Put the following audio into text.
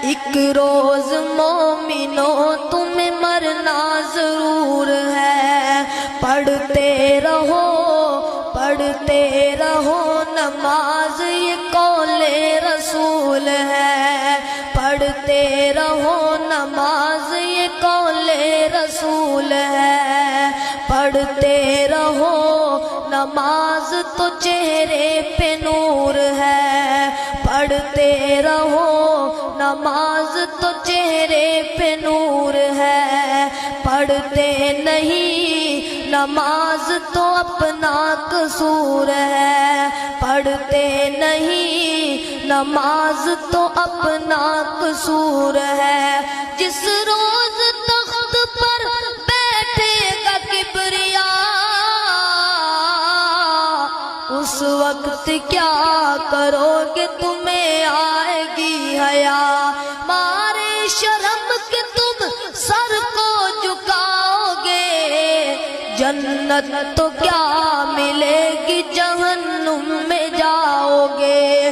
ایک روز مومنوں تمہیں مرنا ضرور ہے، پڑھتے رہو نماز یہ قول رسول ہے، پڑھتے رہو نماز یہ قول رسول ہے، پڑھتے رہو نماز تو چہرے پہ نور ہے، پڑھتے رہو نماز تو چہرے پہ نور ہے، پڑھتے نہیں نماز تو اپنا قصور ہے، پڑھتے نہیں نماز تو اپنا قصور ہے، جس روز تخت پر بیٹھے گا کبریا اس وقت کیا کرو گے، تمہیں آئے گی حیا، مارے شرم کہ تم سر کو جھکاؤ گے، جنت تو کیا ملے گی جہنم میں جاؤ گے،